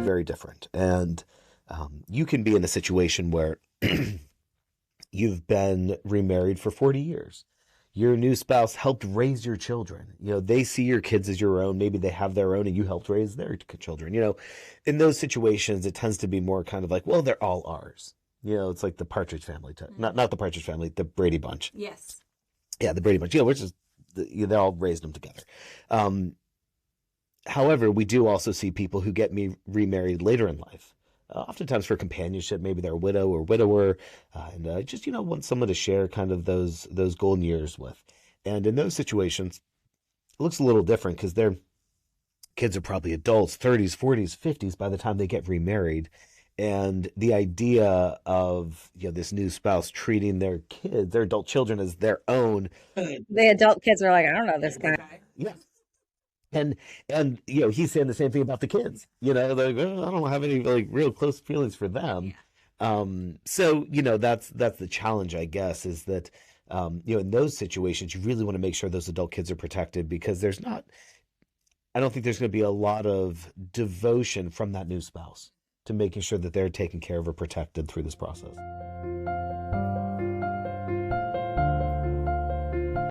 very different. And you can be in a situation where you've been remarried for 40 years. Your new spouse helped raise your children. They see your kids as your own. Maybe they have their own and you helped raise their children. In those situations, it tends to be more kind of like, well, they're all ours. It's like the Partridge Family. Not the Partridge Family, the Brady Bunch. Yes. Yeah, the Brady Bunch. Which is, they all raised them together. However, we do also see people who get remarried later in life. Oftentimes for companionship, maybe they're a widow or widower, and just want someone to share kind of those golden years with. And in those situations, it looks a little different because their kids are probably adults, 30s, 40s, 50s by the time they get remarried. And the idea of this new spouse treating their kids, their adult children, as their own. The adult kids are like, I don't know this guy. Yeah. And he's saying the same thing about the kids. They're like, oh, I don't have any like real close feelings for them. So that's the challenge, I guess, is that in those situations you really want to make sure those adult kids are protected, because I don't think there's going to be a lot of devotion from that new spouse to making sure that they're taken care of or protected through this process.